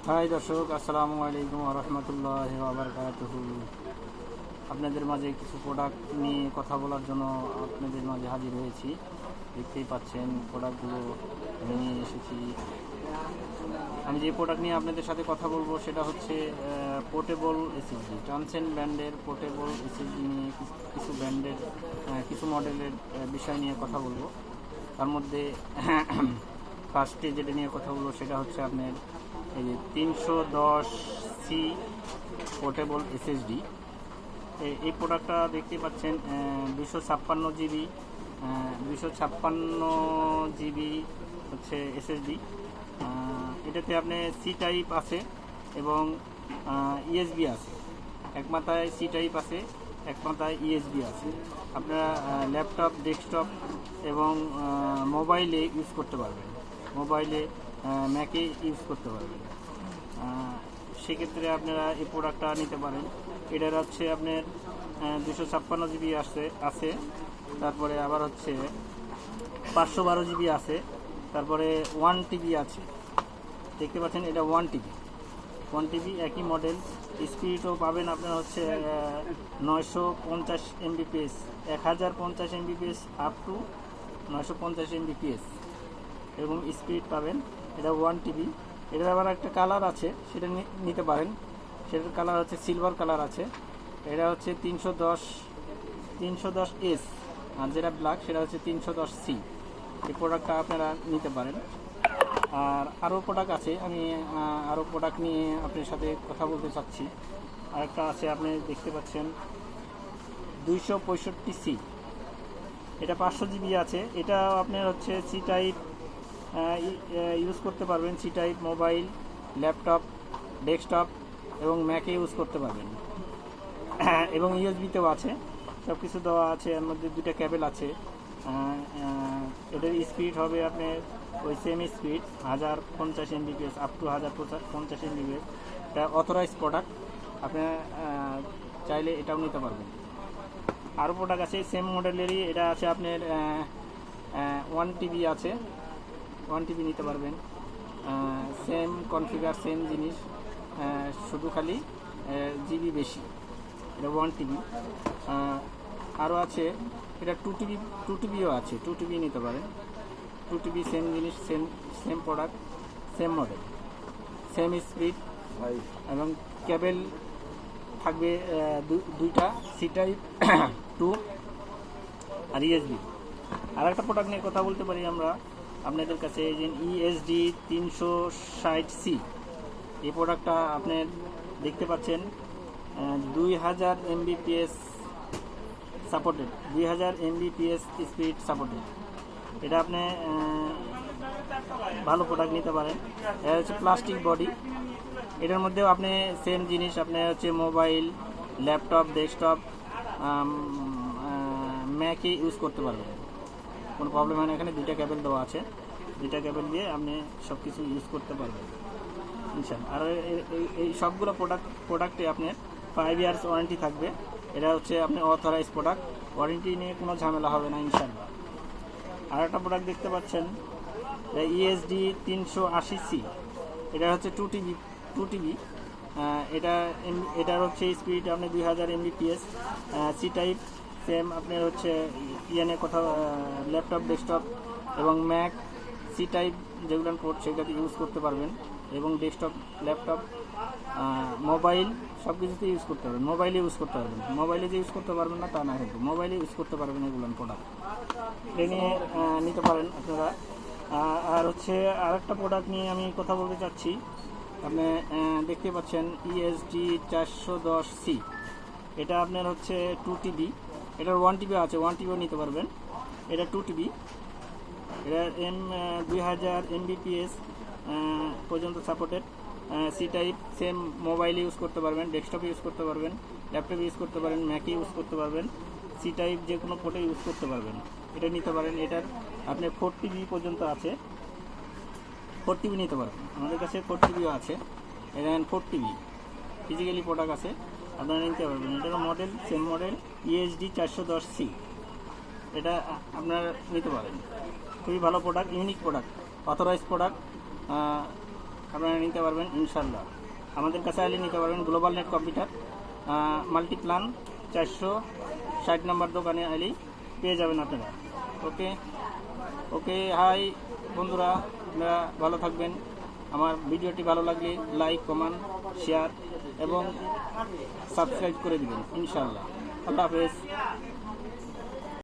High দর্শক, আসসালামু আলাইকুম ওয়া রাহমাতুল্লাহি ওয়া বারাকাতুহু। আপনাদের মাঝে কিছু প্রোডাক্ট নিয়ে কথা বলার জন্য আপনাদের মাঝে হাজির হয়েছি। দেখতেই পাচ্ছেন প্রোডাক্টগুলো আমি নিয়ে এসেছি। আমি যে প্রোডাক্ট নিয়ে আপনাদের সাথে কথা বলবো সেটা হচ্ছে পোর্টেবল এসএসডি, ট্রান্সেন্ড ব্র্যান্ডের পোর্টেবল এসএসডি নিয়ে কিছু ব্র্যান্ডের কিছু মডেলের বিষয় নিয়ে কথা বলবো। তার মধ্যে ফার্স্টে যেটা নিয়ে কথা বলবো সেটা হচ্ছে আপনার এই যে 310C পোর্টেবল এসএসডি। এই প্রোডাক্টটা দেখতে পাচ্ছেন 256 জিবি হচ্ছে এসএসডি। এটাতে আপনার সি টাইপ আছে এবং ইএসবি আছে। এক মাথায় সি টাইপ আছে, এক মাথায় ইএসবি আছে। আপনারা ল্যাপটপ, ডেস্কটপ এবং মোবাইলে ইউজ করতে পারবেন, মোবাইলে ম্যাকে ইউজ করতে পারবেন। সেক্ষেত্রে আপনারা এই প্রোডাক্টটা নিতে পারেন। এটার হচ্ছে আপনার 256 জিবি আছে, তারপরে আবার হচ্ছে 512 জিবি আছে, তারপরে 1 টিবি আছে। দেখতে পাচ্ছেন এটা 1 টিবি একই মডেল। স্পিডও পাবেন আপনার হচ্ছে 950 MBPS, 1050 MBPS up to 950 MBPS এরকম স্পিড পাবেন। এটা 1 টিবি। এটার আবার একটা কালার আছে, সেটা নিতে পারেন। সেটার কালার হচ্ছে সিলভার কালার আছে। এটা হচ্ছে 310S, আর যেটা ব্ল্যাক সেটা হচ্ছে 310C। এই প্রোডাক্টটা আপনারা নিতে পারেন। আর আরও প্রোডাক্ট আছে, আমি আরও প্রোডাক্ট নিয়ে আপনার সাথে কথা বলতে চাচ্ছি। আরেকটা আছে, আপনি দেখতে পাচ্ছেন 265C। এটা 500 জিবি আছে। এটা আপনার হচ্ছে সি টাইপ ইউজ করতে পারবেন। C type mobile, laptop, desktop এবং ম্যাকে ইউজ করতে পারবেন। এবং ইউএসবিতেও আছে, সব কিছু দেওয়া আছে। এর মধ্যে দুটো কেবল আছে। এটার স্পিড হবে আপনার ওই same speed 1050 MBPS up to 1050 MBPS। এটা অথরাইজ প্রোডাক্ট, আপনি চাইলে এটাও নিতে পারবেন। আরও প্রোডাক্ট আছে সেম মডেলেরই। এটা আছে আপনার 1 টিবি আছে, 1 টিবি নিতে পারবেন। সেম কনফিগার, সেম জিনিস, শুধু খালি জিবি বেশি। এটা 1 টিবি। আরও আছে এটা 2টিবিও আছে, 2টিবি নিতে পারেন। 2টিবি সেম জিনিস, same product, same model, same speed এবং কেবল থাকবে দুইটা, সি টাইপ 2 আর ইএসবি। আর একটা প্রোডাক্ট নিয়ে কথা বলতে পারি আমরা আপনাদের কাছে, যে ESD 360C। এই প্রোডাক্টটা আপনার দেখতে পাচ্ছেন 2000 MBPS supported, 2000 MBPS speed supported. এটা আপনি ভালো প্রোডাক্ট নিতে পারেন। এটা হচ্ছে প্লাস্টিক বডি। এটার মধ্যেও আপনি সেম জিনিস, আপনি হচ্ছে মোবাইল, ল্যাপটপ, ডেস্কটপ, ম্যাকে ইউজ করতে পারবেন, কোনো প্রবলেম হয় না। এখানে দুইটা কেবল দেওয়া আছে, দুইটা কেবল দিয়ে আপনি সব কিছু ইউজ করতে পারবেন ইনশাআল্লাহ। আর এই সবগুলো প্রোডাক্টে আপনার 5 ইয়ার্স ওয়ারেন্টি থাকবে। এটা হচ্ছে আপনি অথরাইজ প্রোডাক্ট, ওয়ারেন্টি নিয়ে কোনো ঝামেলা হবে না ইনশাআল্লাহ। আর একটা প্রোডাক্ট দেখতে পাচ্ছেন ESD 380C। এটা হচ্ছে 2 টিবি। এটার হচ্ছে স্পিড আপনি 2000 MBPS। সি টাইপ সেম আপনার হচ্ছে ইএনএ কোথাও ল্যাপটপ, ডেস্কটপ এবং ম্যাক, সি টাইপ যেগুলো পোর্ট সেগুলোতে ইউজ করতে পারবেন। এবং ডেস্কটপ, ল্যাপটপ, মোবাইল সব কিছুতে ইউজ করতে পারবেন। মোবাইলে ইউজ করতে পারবেন, মোবাইলে যে ইউজ করতে পারবেন না তা না, কিন্তু মোবাইলে ইউজ করতে পারবেন এগুলো প্রোডাক্ট। এ নিয়ে নিতে পারেন আপনারা। আর হচ্ছে আরেকটা প্রোডাক্ট নিয়ে আমি কথা বলতে চাচ্ছি। আপনি দেখতে পাচ্ছেন ESD 410C। এটা আপনার হচ্ছে 2 টিবি। এটার 1 টিবি আছে, 1 টিবিও নিতে পারবেন। এটা 2 টিবি। এটা 2000 MBPS পর্যন্ত সাপোর্টেড। সি টাইপ সেম মোবাইলে ইউজ করতে পারবেন, ডেস্কটপে ইউজ করতে পারবেন, ল্যাপটপে ইউজ করতে পারেন, ম্যাকে ইউজ করতে পারবেন। সি টাইপ যে কোনো পোর্টে ইউজ করতে পারবেন, এটা নিতে পারেন। এটার আপনার 4 টিবি পর্যন্ত আছে, 4 টিবি নিতে পারবেন। আমাদের কাছে 4 টিবিও আছে। এটা 4 টিবি ফিজিক্যালি প্রোডাক্ট আছে, আপনারা নিতে পারবেন। এটারও model same model ESD 410C। এটা আপনারা নিতে পারেন। খুবই ভালো product, unique product, authorize product. আপনারা নিতে পারবেন ইনশাল্লাহ। আমাদের কাছে আইলে নিতে পারবেন Global Net Computer Multiplan 460 number দোকানে আইলেই পেয়ে যাবেন আপনারা। ওকে ওকে হাই বন্ধুরা, আপনারা ভালো থাকবেন। আমার ভিডিওটি ভালো লাগলে লাইক, কমেন্ট, শেয়ার এবং সাবস্ক্রাইব করে দিবেন ইনশাআল্লাহ। আল্লাহ হাফেজ।